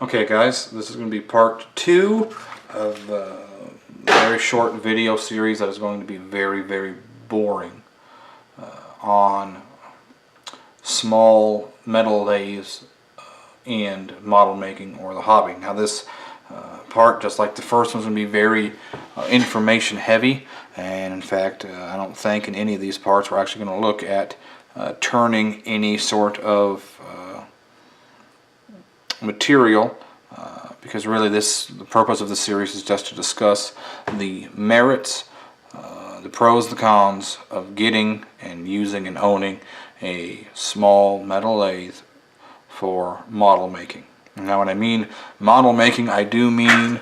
Okay guys, this is going to be part 2 of a very short video series that is going to be very boring on small metal lathes and model making, or the hobby. Now this part, just like the first one, is going to be very information heavy, and in fact I don't think in any of these parts we're actually going to look at turning any sort of material, because really the purpose of the series is just to discuss the merits, the pros, the cons of getting and using and owning a small metal lathe for model making. Now when I mean model making, I do mean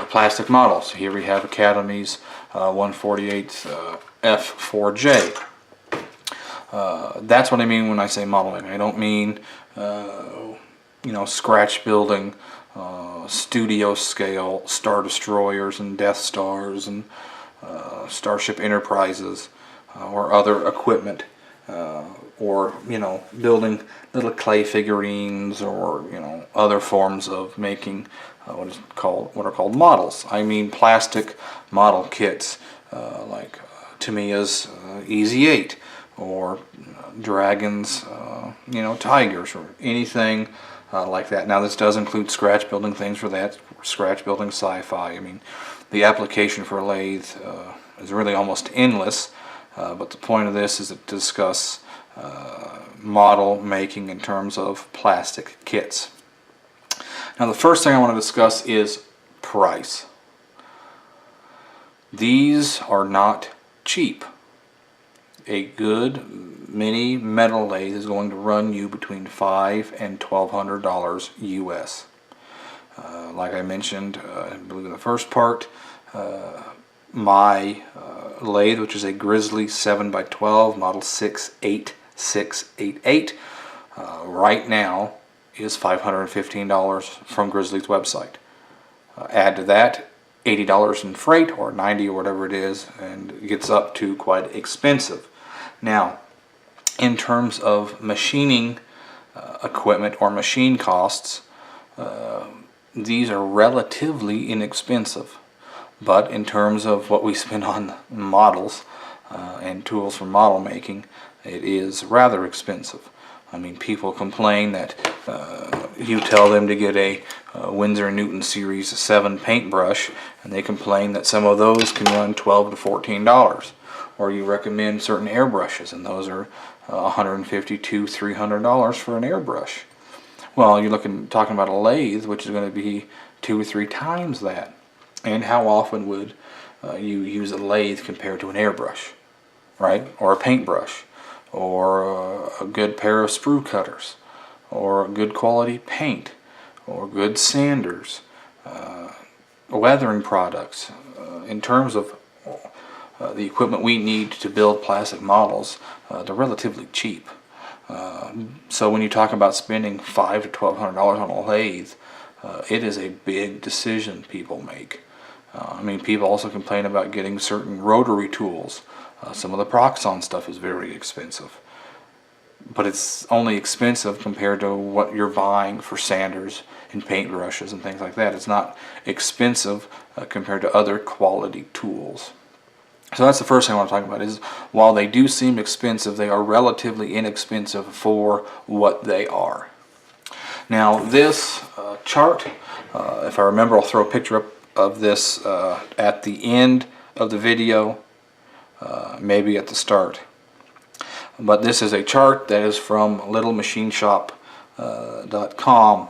plastic models. Here we have Academy's 148 F4J. That's what I mean when I say model making. I don't mean you know, scratch building, studio scale Star Destroyers and Death Stars and Starship Enterprises or other equipment, or you know, building little clay figurines, or you know, other forms of making what are called models. I mean plastic model kits, like Tamiya's Easy 8, or Dragon's you know, Tigers, or anything like that. Now this does include scratch building things for that, scratch building sci-fi. I mean, the application for a lathe is really almost endless, but the point of this is to discuss model making in terms of plastic kits. Now the first thing I want to discuss is price. These are not cheap. A good mini metal lathe is going to run you between $500 and $1,200 US. Like I mentioned, I believe in the first part, my lathe, which is a Grizzly 7x12 model 68688, right now is $515 from Grizzly's website. Add to that $80 in freight, or $90 or whatever it is, and it gets up to quite expensive. Now, in terms of machining equipment or machine costs, these are relatively inexpensive. But in terms of what we spend on models and tools for model making, it is rather expensive. I mean, people complain that you tell them to get a Winsor & Newton Series 7 paintbrush, and they complain that some of those can run $12 to $14. Or you recommend certain airbrushes, and those are $150 to $300 for an airbrush. Well, you're talking about a lathe, which is going to be 2 or 3 times that. And how often would you use a lathe compared to an airbrush, right? Or a paintbrush, or a good pair of sprue cutters, or good quality paint, or good sanders, weathering products. In terms of the equipment we need to build plastic models, they're relatively cheap. So when you talk about spending $500 to $1,200 on a lathe, it is a big decision people make. I mean, people also complain about getting certain rotary tools. Some of the Proxxon stuff is very expensive. But it's only expensive compared to what you're buying for sanders and paintbrushes and things like that. It's not expensive compared to other quality tools. So that's the first thing I want to talk about, is while they do seem expensive, they are relatively inexpensive for what they are. Now this chart, if I remember, I'll throw a picture up of this at the end of the video, maybe at the start. But this is a chart that is from littlemachineshop.com,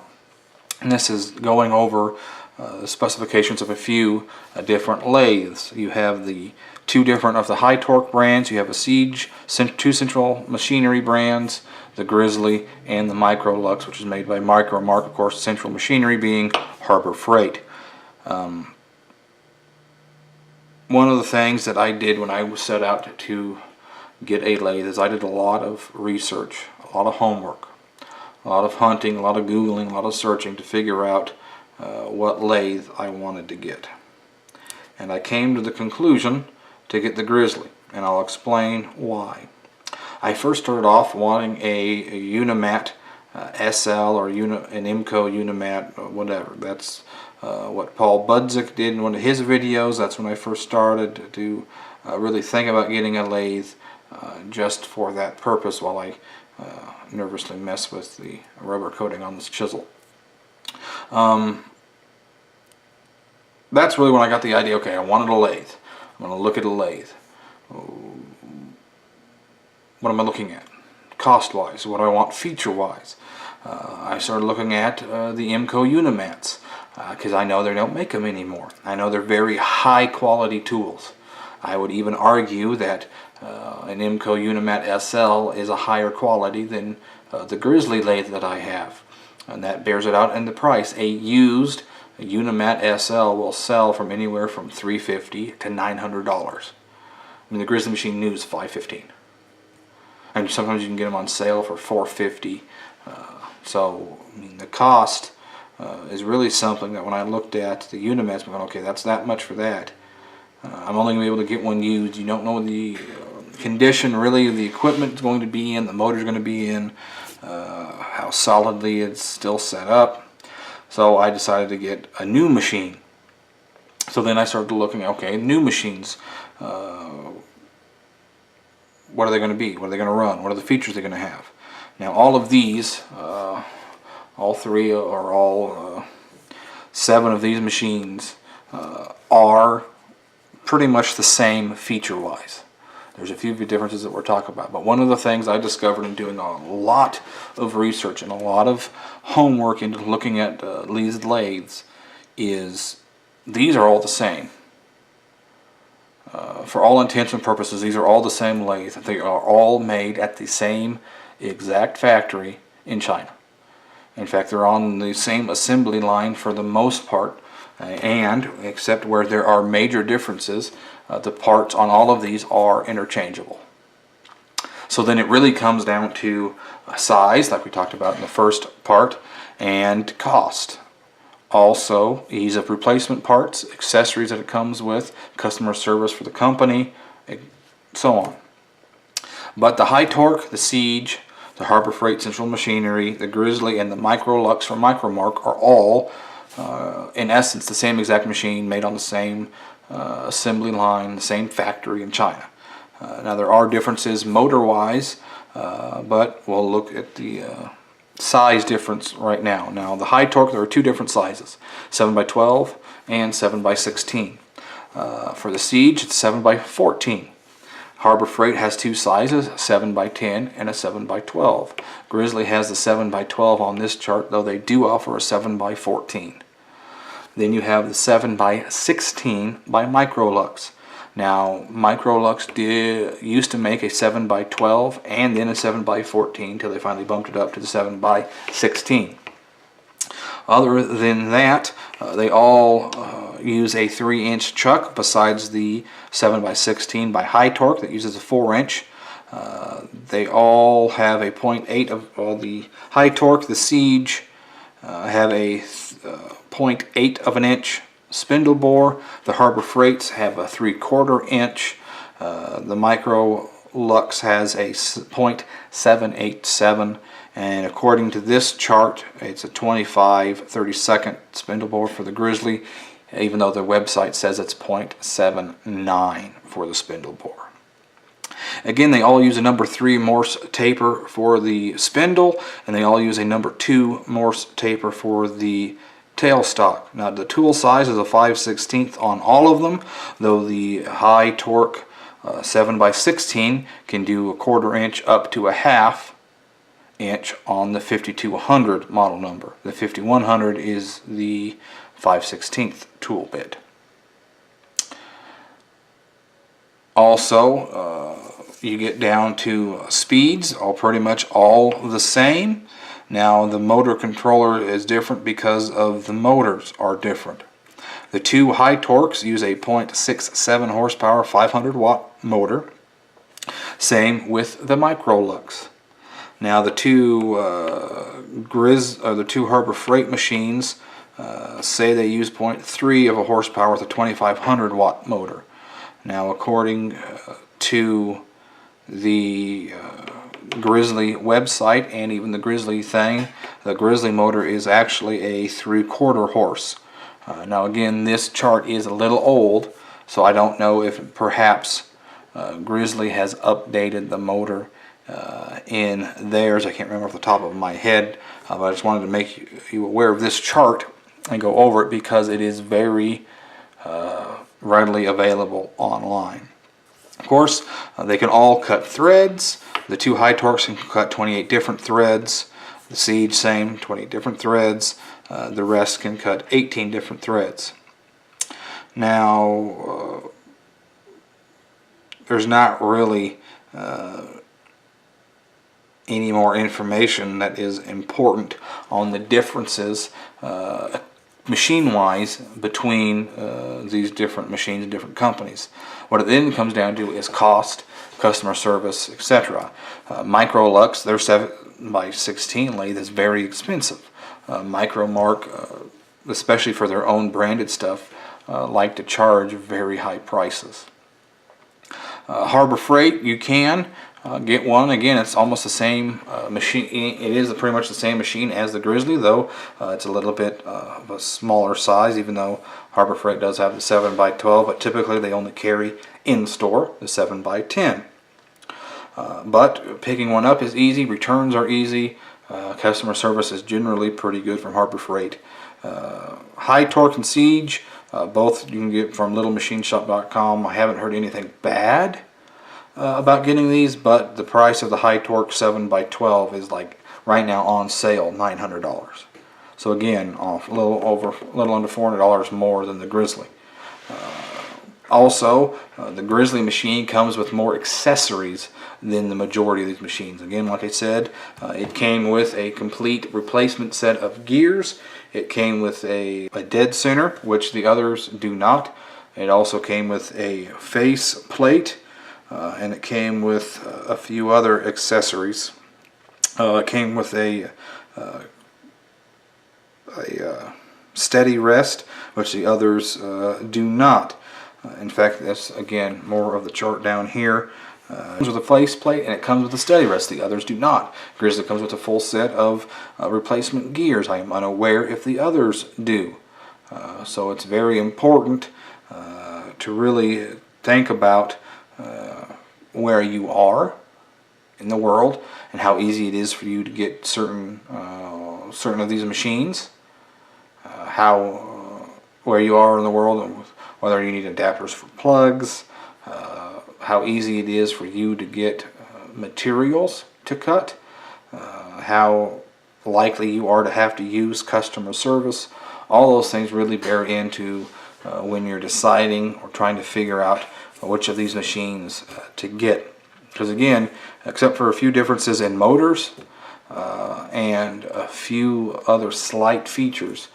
and this is going over the specifications of a few different lathes. You have the 2 different of the high torque brands. You have a Siege, 2 Central Machinery brands, the Grizzly and the Micro Lux, which is made by Micro Mark, of course, Central Machinery being Harbor Freight. One of the things that I did when I set out to get a lathe is I did a lot of research, a lot of homework, a lot of hunting, a lot of Googling, a lot of searching to figure out what lathe I wanted to get. And I came to the conclusion to get the Grizzly, and I'll explain why. I first started off wanting a Unimat SL or an IMCO Unimat or whatever. That's what Paul Budzik did in one of his videos. That's when I first started to really think about getting a lathe just for that purpose, while I nervously mess with the rubber coating on this chisel. That's really when I got the idea, okay, I wanted a lathe. I'm going to look at a lathe. What am I looking at? Cost-wise. What do I want feature-wise? I started looking at the IMCO Unimats because I know they don't make them anymore. I know they're very high-quality tools. I would even argue that an IMCO Unimat SL is a higher quality than the Grizzly lathe that I have. And that bears it out in the price. A used Unimat SL will sell from anywhere from $350 to $900. I mean, the Grizzly machine new is $515. And sometimes you can get them on sale for $450. So, I mean, the cost is really something that when I looked at the Unimats, I'm going, okay, that's that much for that. I'm only going to be able to get one used. You don't know the condition really the equipment is going to be in, the motor's going to be in, how solidly it's still set up. So I decided to get a new machine. So then I started looking at, okay, new machines. What are they going to be? What are they going to run? What are the features they're going to have? Now all of these, all three or all 7 of these machines are pretty much the same feature-wise. There's a few differences that we're talking about, but one of the things I discovered in doing a lot of research and a lot of homework into looking at these lathes is these are all the same. For all intents and purposes, these are all the same lathe. They are all made at the same exact factory in China. In fact, they're on the same assembly line for the most part, and except where there are major differences, the parts on all of these are interchangeable. So then it really comes down to size, like we talked about in the first part, and cost. Also, ease of replacement parts, accessories that it comes with, customer service for the company, so on. But the High Torque, the Siege, the Harbor Freight Central Machinery, the Grizzly, and the Microlux from Micromark are all, in essence, the same exact machine made on the same assembly line, the same factory in China. Now there are differences motor-wise, but we'll look at the size difference right now. Now the High Torque, there are 2 different sizes, 7x12 and 7x16. For the Siege, it's 7x14. Harbor Freight has 2 sizes, 7x10 and a 7x12. Grizzly has the 7x12 on this chart, though they do offer a 7x14. Then you have the 7x16 by Microlux. Now, Microlux used to make a 7x12 and then a 7x14 until they finally bumped it up to the 7x16. Other than that, they all use a 3-inch chuck besides the 7x16 by High Torque that uses a 4-inch. They all have a 0.8 of the High Torque. The Siege have a 0.8 of an inch spindle bore. The Harbor Freights have a 3/4 inch. The Microlux has a 0.787, and according to this chart, it's a 25/32 spindle bore for the Grizzly, even though their website says it's 0.79 for the spindle bore. Again, they all use a number 3 Morse taper for the spindle, and they all use a number 2 Morse taper for the tailstock. Now the tool size is a 5/16 on all of them, though the High Torque 7x16 can do a 1/4 inch up to a 1/2 inch on the 5200 model number. The 5100 is the 5/16 tool bit. Also, you get down to speeds, all pretty much all the same. Now the motor controller is different because of the motors are different. The 2 High Torques use a 0.67 horsepower 500 watt motor. Same with the Microlux. Now the 2 the 2 Harbor Freight machines say they use 0.3 of a horsepower with a 2500 watt motor. Now according to the Grizzly website and even the Grizzly thing, the Grizzly motor is actually a 3/4 horse. Now again, this chart is a little old, so I don't know if perhaps Grizzly has updated the motor in theirs. I can't remember off the top of my head, but I just wanted to make you aware of this chart and go over it because it is very readily available online. Of course, they can all cut threads. The two high torques can cut 28 different threads. The Siege, same, 28 different threads. The rest can cut 18 different threads. Now, there's not really any more information that is important on the differences machine-wise between these different machines and different companies. What it then comes down to is cost, customer service, etc. Microlux, their 7x16 lathe is very expensive. Micromark, especially for their own branded stuff, like to charge very high prices. Harbor Freight, you can get one. Again, it's almost the same machine. It is pretty much the same machine as the Grizzly, though it's a little bit of a smaller size, even though Harbor Freight does have the 7x12, but typically they only carry in store the 7x10. But picking one up is easy, returns are easy, customer service is generally pretty good from Harbor Freight. High Torque and Siege, both you can get from littlemachineshop.com. I haven't heard anything bad about getting these, but the price of the High Torque 7x12 is like right now on sale, $900. So again, off a little under $400 more than the Grizzly. Also, the Grizzly machine comes with more accessories than the majority of these machines. Again, like I said, it came with a complete replacement set of gears. It came with a dead center, which the others do not. It also came with a face plate, and it came with a few other accessories. It came with a steady rest, which the others do not. In fact, that's again more of the chart down here. It comes with a face plate and it comes with a steady rest. The others do not. Grizzly comes with a full set of replacement gears. I am unaware if the others do. So it's very important to really think about where you are in the world and how easy it is for you to get certain of these machines. Where you are in the world, and whether you need adapters for plugs, how easy it is for you to get materials to cut, how likely you are to have to use customer service. All those things really bear into when you're deciding or trying to figure out which of these machines to get. Because again, except for a few differences in motors and a few other slight features,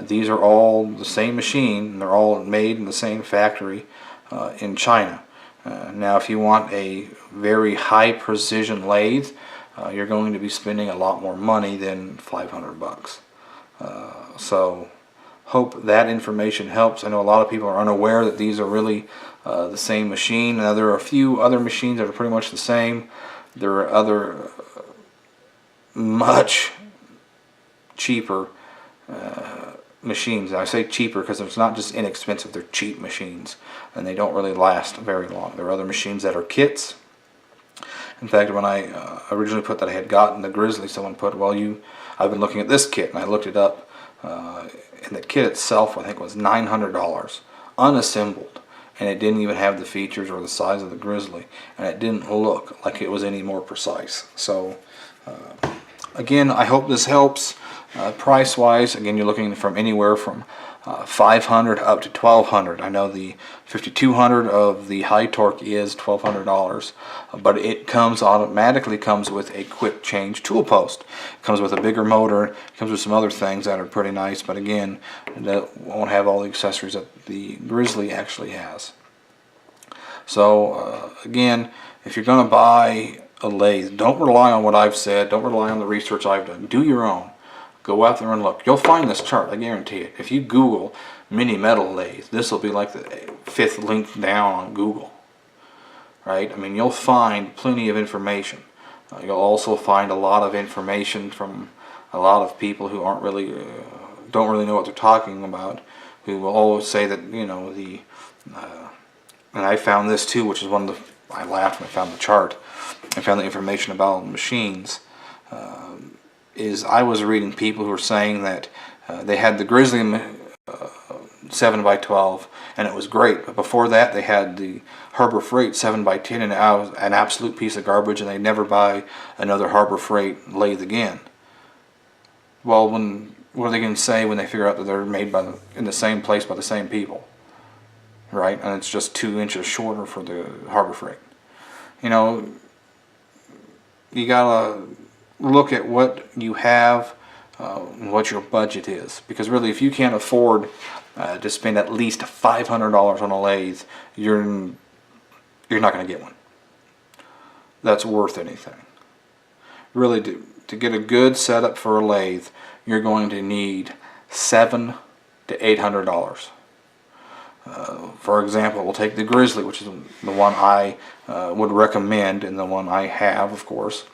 these are all the same machine, and they're all made in the same factory in China. Now, if you want a very high precision lathe, you're going to be spending a lot more money than $500. So, hope that information helps. I know a lot of people are unaware that these are really the same machine. Now, there are a few other machines that are pretty much the same. There are other much cheaper machines. I say cheaper because it's not just inexpensive, they're cheap machines and they don't really last very long. There are other machines that are kits. In fact, when I originally put that I had gotten the Grizzly, someone put, well, I've been looking at this kit, and I looked it up, and the kit itself I think was $900 unassembled, and it didn't even have the features or the size of the Grizzly, and it didn't look like it was any more precise. So again, I hope this helps. Price wise, again, you're looking from anywhere from $500 up to $1,200. I know the 5200 of the High Torque is $1,200, but it automatically comes with a quick change tool post. It comes with a bigger motor. It comes with some other things that are pretty nice, but again, that won't have all the accessories that the Grizzly actually has. So again, if you're going to buy a lathe, don't rely on what I've said. Don't rely on the research I've done. Do your own. Go out there and look. You'll find this chart, I guarantee it. If you Google mini metal lathe, this will be like the 5th link down on Google. Right? I mean, you'll find plenty of information. You'll also find a lot of information from a lot of people who aren't really don't really know what they're talking about, who will always say that, you know, and I found this too, which is one of the, I laughed when I found the chart. I found the information about machines. Is I was reading people who were saying that they had the Grizzly 7x12 and it was great, but before that they had the Harbor Freight 7x10 and it was an absolute piece of garbage, and they never buy another Harbor Freight lathe again. Well, what are they going to say when they figure out that they're made in the same place by the same people, right? And it's just 2 inches shorter for the Harbor Freight. You know, you gotta look at what you have, what your budget is, because really, if you can't afford to spend at least $500 on a lathe, you're not going to get one that's worth anything. Really, to get a good setup for a lathe, you're going to need $700 to $800. For example, we'll take the Grizzly, which is the one I would recommend, and the one I have, of course.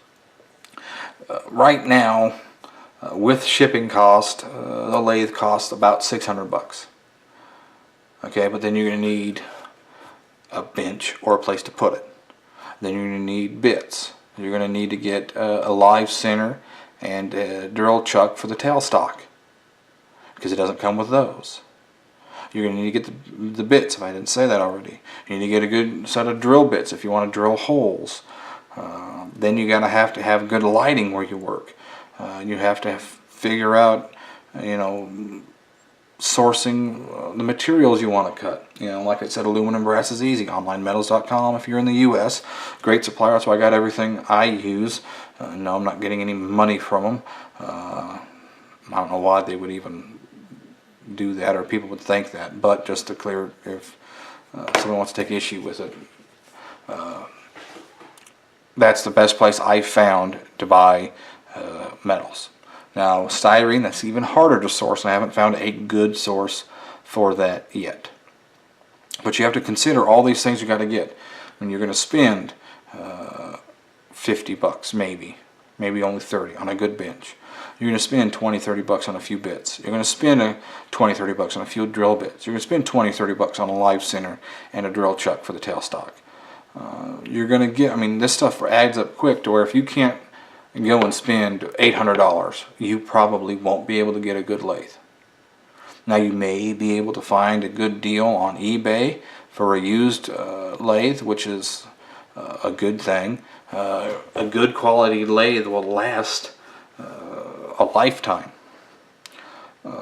Right now, with shipping cost, the lathe costs about $600. Okay, but then you're going to need a bench or a place to put it. Then you're going to need bits. You're going to need to get a live center and a drill chuck for the tailstock, because it doesn't come with those. You're going to need to get the bits, if I didn't say that already. You need to get a good set of drill bits if you want to drill holes. Then you're going to have good lighting where you work. You have to figure out, you know, sourcing the materials you want to cut. You know, like I said, aluminum brass is easy. OnlineMetals.com if you're in the U.S. Great supplier. That's why I got everything I use. No, I'm not getting any money from them. I don't know why they would even do that, or people would think that, but just to clear, if someone wants to take issue with it, that's the best place I found to buy metals. Now styrene, that's even harder to source, and I haven't found a good source for that yet. But you have to consider all these things you got to get when you're going to spend $50 maybe only 30 on a good bench. You're going to spend 20-30 bucks on a few bits. You're going to spend 20-30 bucks on a few drill bits. You're going to spend 20-30 bucks on a live center and a drill chuck for the tailstock. You're going to get, I mean, this stuff adds up quick to where if you can't go and spend $800, you probably won't be able to get a good lathe. Now you may be able to find a good deal on eBay for a used lathe, which is a good thing. A good quality lathe will last a lifetime.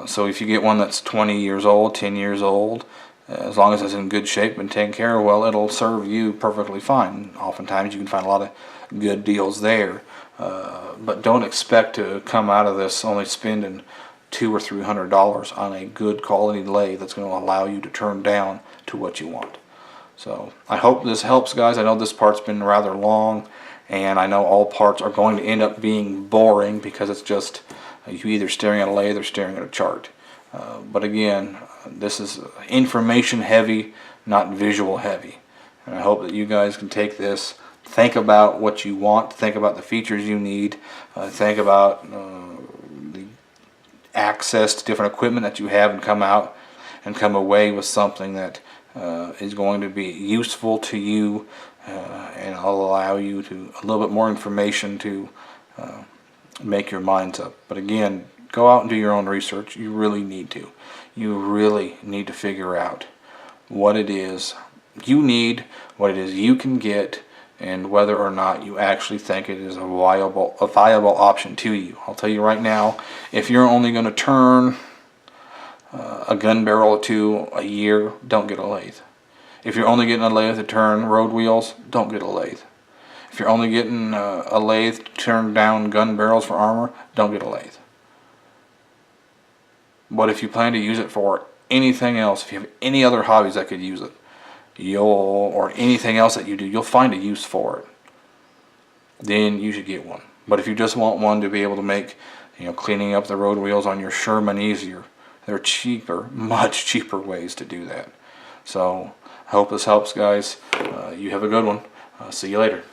So if you get one that's 20 years old, 10 years old, as long as it's in good shape and taken care of well, it'll serve you perfectly fine. Oftentimes you can find a lot of good deals there. But don't expect to come out of this only spending $200 or $300 on a good quality lathe that's going to allow you to turn down to what you want. So I hope this helps, guys. I know this part's been rather long, and I know all parts are going to end up being boring because it's just you either staring at a lathe or staring at a chart. But again, this is information heavy, not visual heavy. And I hope that you guys can take this, think about what you want, think about the features you need, think about the access to different equipment that you have, and come away with something that is going to be useful to you and will allow you to a little bit more information to make your minds up. But again, go out and do your own research. You really need to. You really need to figure out what it is you need, what it is you can get, and whether or not you actually think it is a viable option to you. I'll tell you right now, if you're only going to turn a gun barrel or two a year, don't get a lathe. If you're only getting a lathe to turn road wheels, don't get a lathe. If you're only getting a lathe to turn down gun barrels for armor, don't get a lathe. But if you plan to use it for anything else, if you have any other hobbies that could use it, or anything else that you do, you'll find a use for it. Then you should get one. But if you just want one to be able to make, cleaning up the road wheels on your Sherman easier, there are cheaper, much cheaper ways to do that. So I hope this helps, guys. You have a good one. See you later.